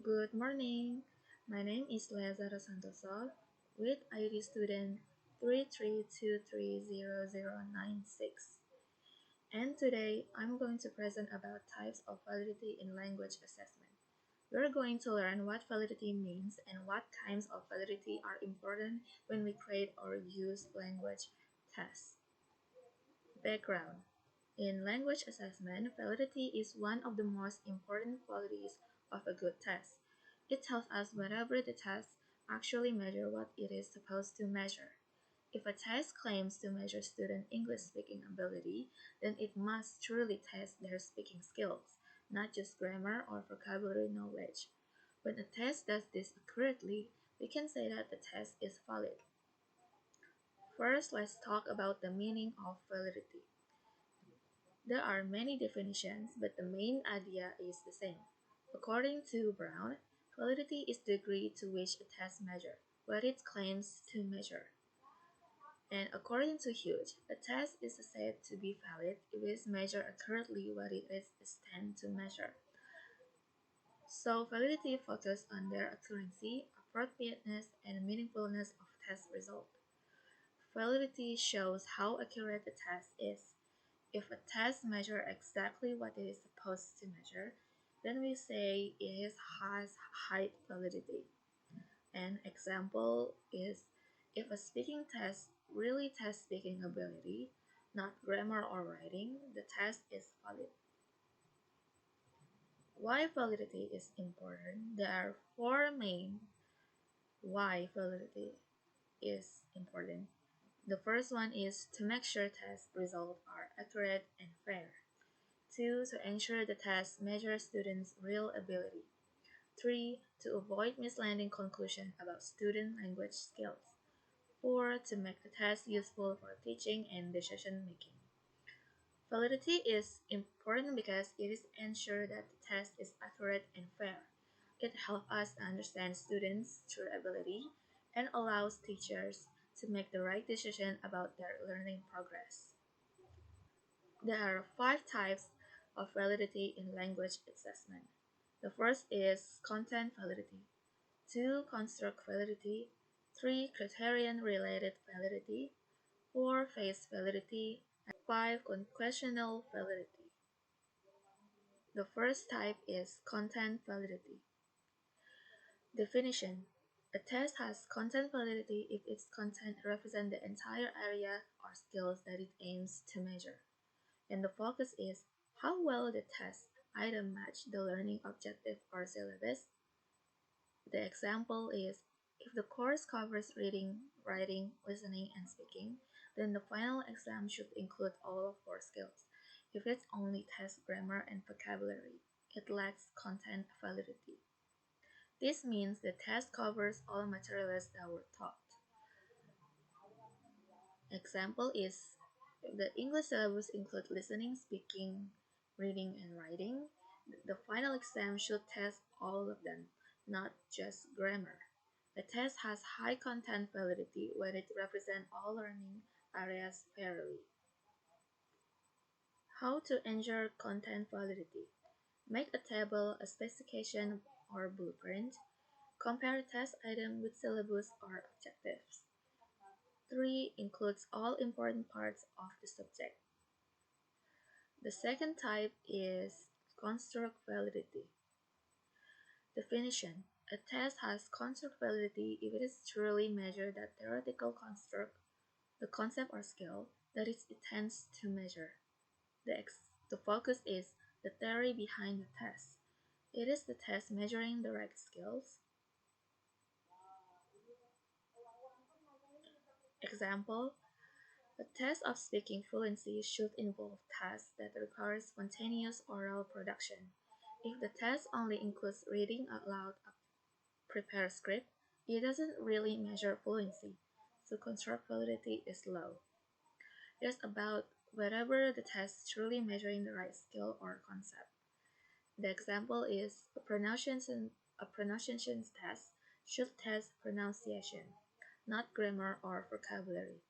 Good morning. My name is Zahra Santoso with ID student 33.5A.07. And today I'm going to present about types of validity in language assessment. We're going to learn what validity means and what kinds of validity are important when we create or use language tests. Background. In language assessment, validity is one of the most important qualities of a good test. It tells us whether the test actually measures what it is supposed to measure. If a test claims to measure student English speaking ability, then it must truly test their speaking skills, not just grammar or vocabulary knowledge. When a test does this accurately, we can say that the test is valid. First, let's talk about the meaning of validity. There are many definitions, but the main idea is the same. According to Brown, validity is the degree to which a test measures what it claims to measure. And according to Hughes, a test is said to be valid if it measures accurately what it is intended to measure. So validity focuses on their accuracy, appropriateness, and meaningfulness of test result. Validity shows how accurate the test is. If a test measures exactly what it is supposed to measure, then we say it has high validity. An example is if a speaking test really tests speaking ability, not grammar or writing, the test is valid. Why validity is important? There are four main why validity is important. The first one is to make sure test results are accurate and fair. 2. To ensure the test measures students' real ability. 3. To avoid misleading conclusions about student language skills. 4. To make the test useful for teaching and decision making. Validity is important because it is ensure that the test is accurate and fair. It helps us understand students' true ability and allows teachers to make the right decision about their learning progress. There are five types of validity in language assessment. The first is content validity, 2. Construct validity, 3. Criterion-related validity, 4. Phase validity, and 5. Questional validity. The first type is content validity. Definition: a test has content validity if its content represents the entire area or skills that it aims to measure. And the focus is how well the test item match the learning objective or syllabus. The example is if the course covers reading, writing, listening, and speaking, then the final exam should include all four skills. If it only tests grammar and vocabulary, it lacks content validity. This means the test covers all materials that were taught. Example is if the English syllabus includes listening, speaking, reading, and writing, the final exam should test all of them, not just grammar. A test has high content validity when it represents all learning areas fairly. How to ensure content validity? Make a table, a specification, or blueprint. Compare test item with syllabus or objectives. 3. Includes all important parts of the subject. The second type is construct validity. Definition: a test has construct validity if it is truly measured that theoretical construct, the concept or skill, that it intends to measure. The focus is the theory behind the test. It is the test measuring the right skills. Example: a test of speaking fluency should involve tasks that require spontaneous oral production. If the test only includes reading out loud a prepared script, it doesn't really measure fluency, so construct validity is low. It is about whether the test is truly measuring the right skill or concept. The example is a pronunciation test should test pronunciation, not grammar or vocabulary.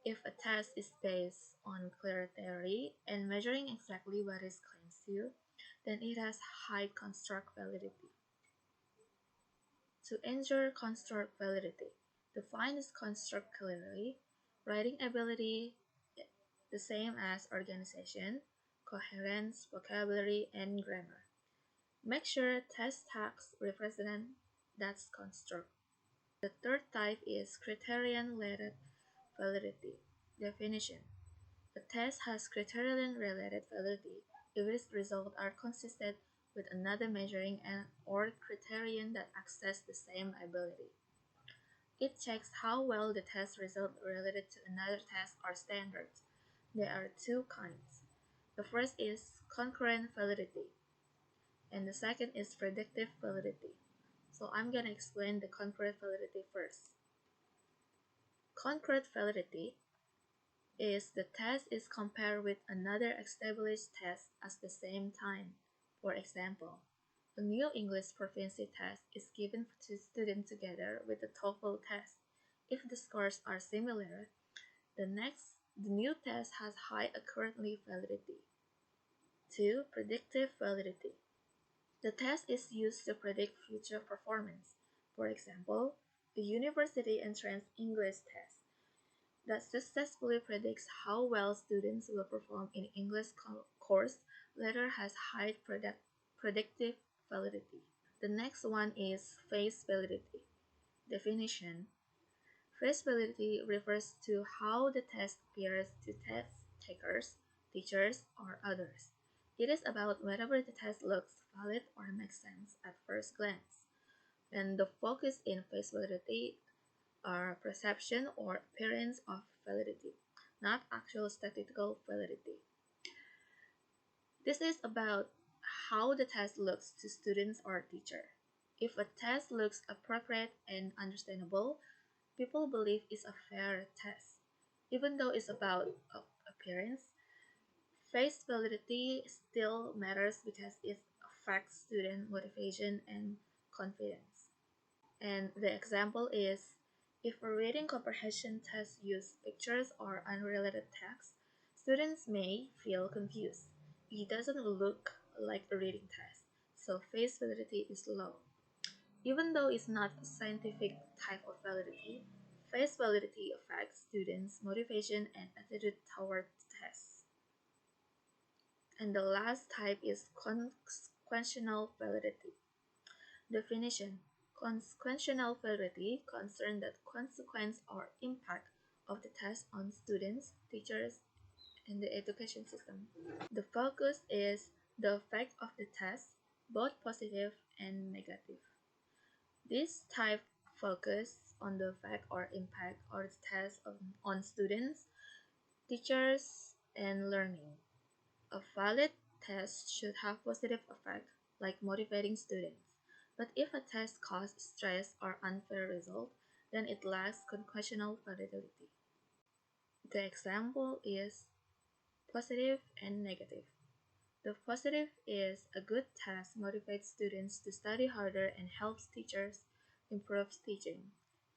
If a test is based on clear theory and measuring exactly what it claims to, then it has high construct validity. To ensure construct validity, define this construct clearly. Writing ability the same as organization, coherence, vocabulary, and grammar. Make sure test tags represent that construct. The third type is criterion-related validity. Definition. A test has criterion-related validity if its results are consistent with another measuring and or criterion that access the same ability. It checks how well the test result related to another test or standards. There are two kinds. The first is concurrent validity, and the second is predictive validity. So I'm going to explain the concurrent validity first. Concurrent validity is the test is compared with another established test at the same time. For example, a new English proficiency test is given to students together with the TOEFL test. If the scores are similar, the new test has high accuracy validity. 2. Predictive validity. The test is used to predict future performance. For example, the university entrance English test that successfully predicts how well students will perform in English course later has high predictive validity. The next one is face validity. Definition. Face validity refers to how the test appears to test takers, teachers, or others. It is about whether the test looks valid or makes sense at first glance. And the focus in face validity are perception or appearance of validity, not actual statistical validity. This is about how the test looks to students or teacher. If a test looks appropriate and understandable, people believe it's a fair test. Even though it's about appearance, face validity still matters because it affects student motivation and confidence. And the example is if a reading comprehension test uses pictures or unrelated text, students may feel confused. It doesn't look like a reading test, so face validity is low. Even though it's not a scientific type of validity, face validity affects students' motivation and attitude toward tests. And the last type is consequential validity. Definition. Consequential validity concerns the consequence or impact of the test on students, teachers, and the education system. The focus is the effect of the test, both positive and negative. This type focuses on the effect or impact of the test on students, teachers, and learning. A valid test should have positive effect, like motivating students. But if a test causes stress or unfair result, then it lacks consequential validity. The example is positive and negative. The positive is a good test motivates students to study harder and helps teachers improve teaching.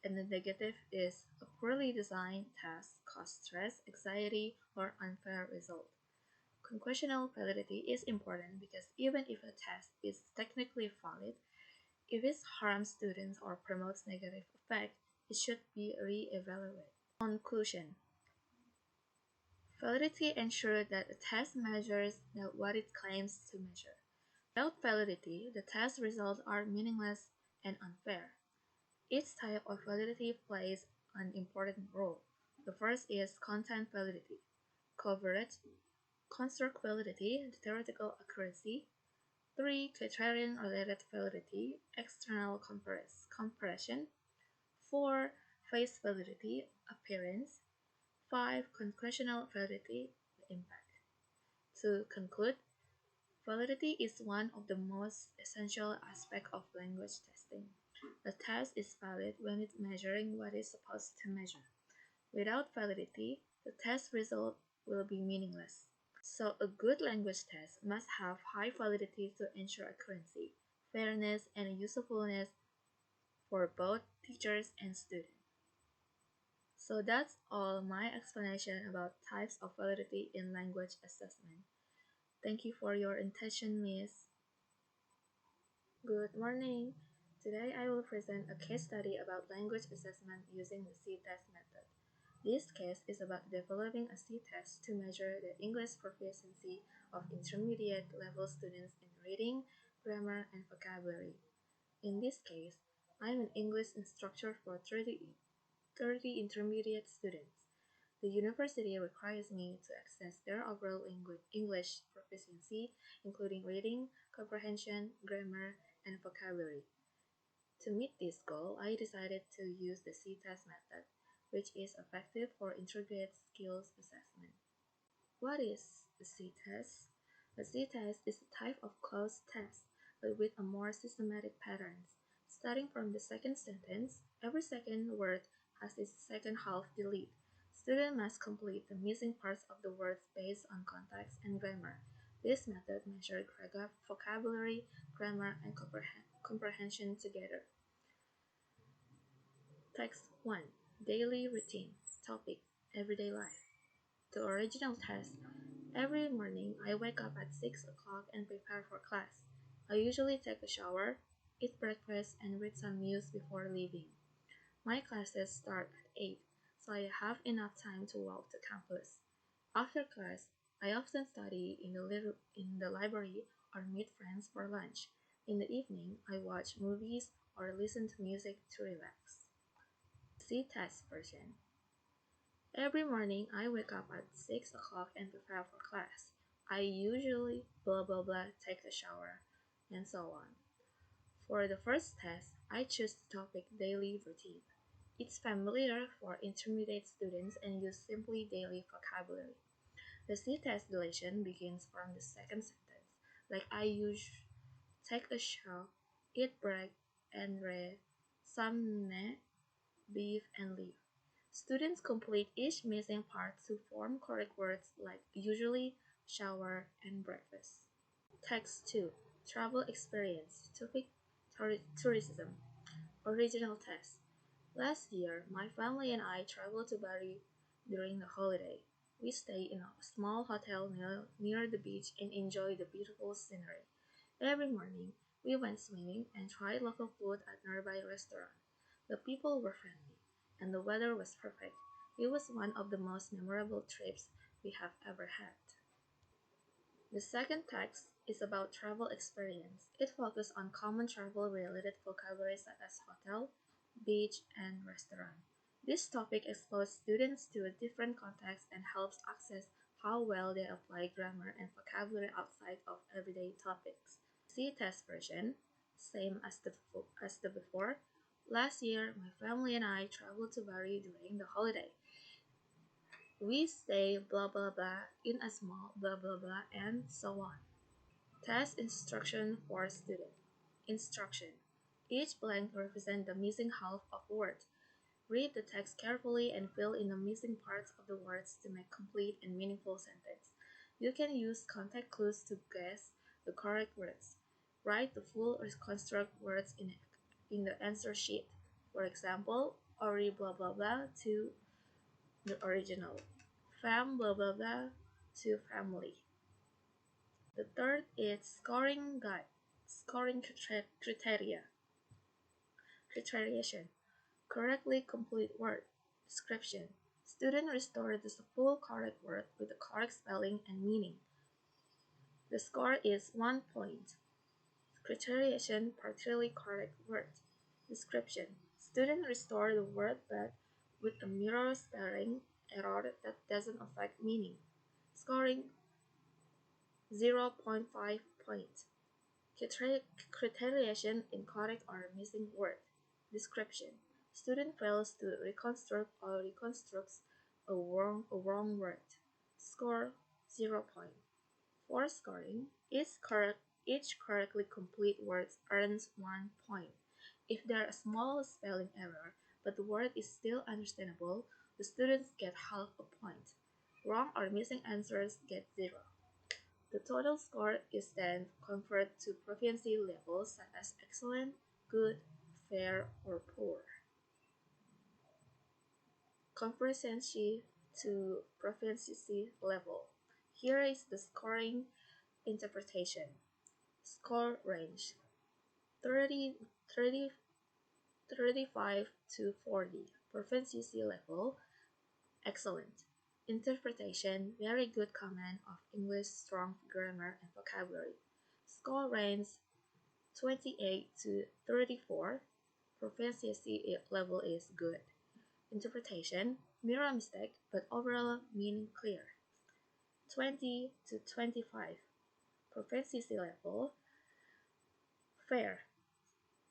And the negative is a poorly designed test causes stress, anxiety, or unfair result. Consequential validity is important because even if a test is technically valid, if it harms students or promotes negative effect, it should be re-evaluated. Conclusion. Validity ensures that a test measures what it claims to measure. Without validity, the test results are meaningless and unfair. Each type of validity plays an important role. The first is content validity, coverage, construct validity, theoretical accuracy. 3. Criterion-related validity, external comparison. 4. Face validity, appearance. 5. Conclusional validity, impact. To conclude, validity is one of the most essential aspects of language testing. A test is valid when it's measuring what it's supposed to measure. Without validity, the test result will be meaningless. So a good language test must have high validity to ensure accuracy, fairness, and usefulness for both teachers and students. So that's all my explanation about types of validity in language assessment. Thank you for your attention, Miss. Good morning. Today I will present a case study about language assessment using the C-test method. This case is about developing a C-test to measure the English proficiency of intermediate level students in reading, grammar, and vocabulary. In this case, I am an English instructor for 30 intermediate students. The university requires me to assess their overall English proficiency, including reading, comprehension, grammar, and vocabulary. To meet this goal, I decided to use the C-test method, which is effective for intermediate skills assessment. What is a C-test? A C-test is a type of closed test, but with a more systematic patterns. Starting from the second sentence, every second word has its second half delete. Students must complete the missing parts of the words based on context and grammar. This method measures vocabulary, grammar, and comprehension together. Text 1. Daily routine. Topic. Everyday life. The original test. Every morning, I wake up at 6 o'clock and prepare for class. I usually take a shower, eat breakfast, and read some news before leaving. My classes start at 8, so I have enough time to walk to campus. After class, I often study in the library or meet friends for lunch. In the evening, I watch movies or listen to music to relax. See test version. Every morning I wake up at 6 o'clock and prepare for class. I usually blah blah blah take a shower and so on. For the first test, I choose the topic daily routine. It's familiar for intermediate students and use simply daily vocabulary. The C test deletion begins from the second sentence, like I usually take a shower, eat bread and read some net, beef and leave. Students complete each missing part to form correct words like usually, shower, and breakfast. Text 2. Travel experience. Topic tourism. Original text. Last year, my family and I traveled to Bali during the holiday. We stayed in a small hotel near the beach and enjoyed the beautiful scenery. Every morning, we went swimming and tried local food at nearby restaurants. The people were friendly, and the weather was perfect. It was one of the most memorable trips we have ever had. The second text is about travel experience. It focuses on common travel-related vocabulary such as hotel, beach, and restaurant. This topic exposes students to a different context and helps assess how well they apply grammar and vocabulary outside of everyday topics. See test version, same as the before. Last year, my family and I traveled to Bali during the holiday. We say blah blah blah in a small blah blah blah and so on. Test instruction for student. Instruction. Each blank represents the missing half of a word. Read the text carefully and fill in the missing parts of the words to make complete and meaningful sentence. You can use context clues to guess the correct words. Write the full or construct words in the answer sheet. For example, Ori blah blah blah to the original. Fam blah blah blah to family. The third is scoring guide. Scoring criteria. Criteriation. Correctly complete word. Description. Student restore the full correct word with the correct spelling and meaning. The score is 1 point. Criteriation partially correct word. Description. Student restore the word but with a mirror spelling error that doesn't affect meaning. Scoring 0.5 points. Criteriation incorrect or missing word. Description. Student fails to reconstruct or reconstructs a wrong word. Score 0 point. For scoring, each correctly complete word earns 1 point. If there is a small spelling error, but the word is still understandable, the students get half a point. Wrong or missing answers get 0. The total score is then converted to proficiency levels such as excellent, good, fair, or poor. Proficiency to proficiency level. Here is the scoring interpretation. Score range. 30, 30, 35 to 40. Proficiency level, excellent. Interpretation, very good command of English, strong grammar and vocabulary. Score range 28 to 34. Proficiency level is good. Interpretation, mirror mistake, but overall meaning clear. 20 to 25. Proficiency level, fair.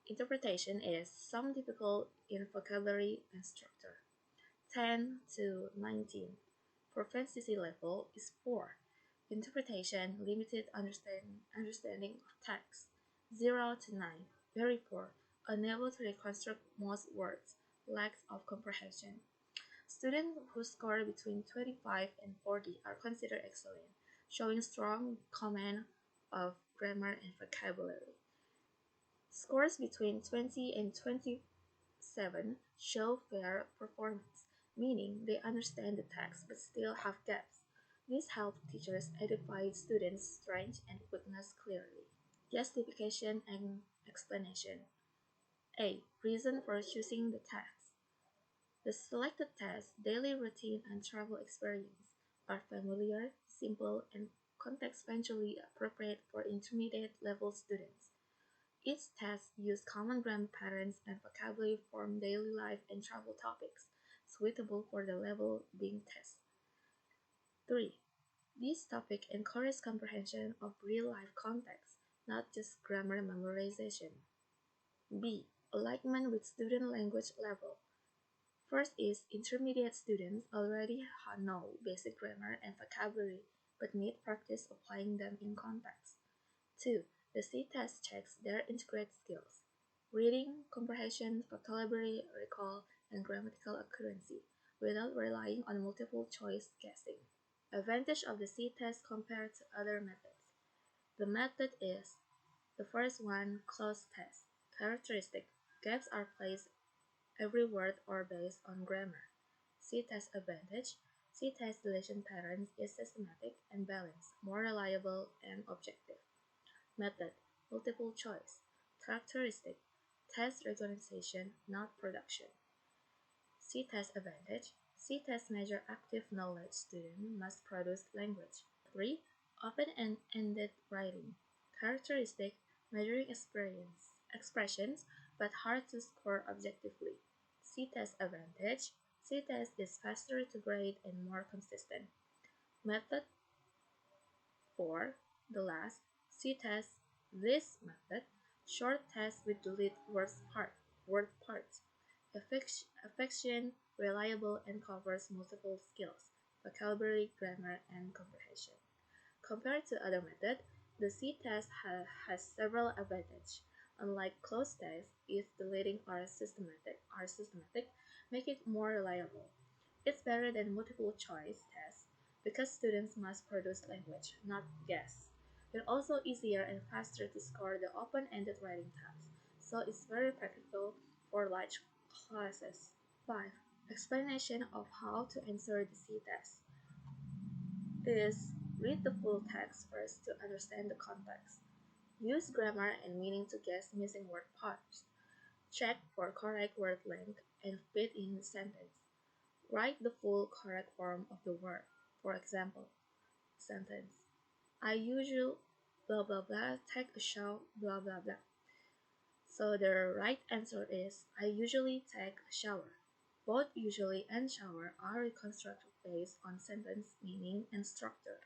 Interpretation is some difficult in vocabulary and structure. 10 to 19. Proficiency level is poor. Interpretation, limited understanding of text. 0 to 9. Very poor. Unable to reconstruct most words. Lack of comprehension. Students who score between 25 and 40 are considered excellent, showing strong command of grammar and vocabulary. Scores between 20 and 27 show fair performance, meaning they understand the text but still have gaps. This helps teachers identify students' strengths and weakness clearly. Justification and explanation. A. Reason for choosing the text. The selected tasks, daily routine, and travel experience are familiar, simple, and contextually appropriate for intermediate level students. Each task uses common grammar patterns and vocabulary from daily life and travel topics, suitable for the level being tested. 3. These topics encourage comprehension of real-life context, not just grammar memorization. B. Alignment with student language level. First is intermediate students already know basic grammar and vocabulary but need practice applying them in context. 2. The C-test checks their integrated skills: reading, comprehension, vocabulary recall, and grammatical accuracy, without relying on multiple choice guessing. Advantage of the C-test compared to other methods. The method is: the first one, cloze test. Characteristic: gaps are placed every word or based on grammar. C-test advantage: C-test deletion patterns is systematic and balanced, more reliable and objective. Method: multiple choice. Characteristic: test recognition, not production. C-test advantage: C-test measure active knowledge student must produce language. 3. Open-ended writing. Characteristic: measuring expressions, but hard to score objectively. C-test advantage: C-test is faster to grade and more consistent. Method 4. The last, C-test. This method, short test with delete word parts. Affection, reliable, and covers multiple skills: vocabulary, grammar, and comprehension. Compared to other methods, the C-test has several advantages. Unlike cloze tests, if deleting are systematic, make it more reliable. It's better than multiple choice tests because students must produce language, not guess. It's also easier and faster to score the open-ended writing task, so it's very practical for large classes. 5. Explanation of how to answer the C-test is: read the full text first to understand the context. Use grammar and meaning to guess missing word parts. Check for correct word length and fit in the sentence. Write the full correct form of the word. For example, sentence: I usually blah blah blah take a shower blah blah blah. So the right answer is: I usually take a shower. Both usually and shower are reconstructed based on sentence meaning and structure.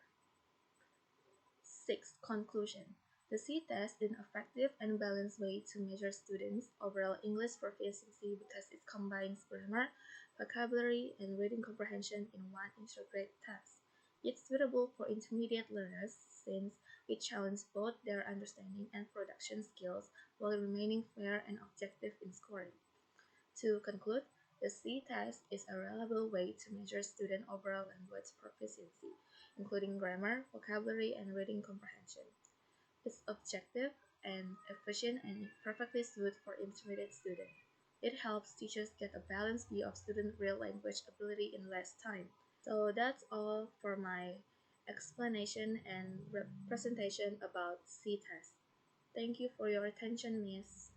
6. Conclusion. The C-test is an effective and balanced way to measure students' overall English proficiency because it combines grammar, vocabulary, and reading comprehension in one integrated test. It's suitable for intermediate learners since it challenges both their understanding and production skills while remaining fair and objective in scoring. To conclude, the C-test is a reliable way to measure student overall language proficiency, including grammar, vocabulary, and reading comprehension. It's objective and efficient and perfectly suited for intermediate students. It helps teachers get a balanced view of student real language ability in less time. So that's all for my explanation and presentation about C-test. Thank you for your attention, Miss.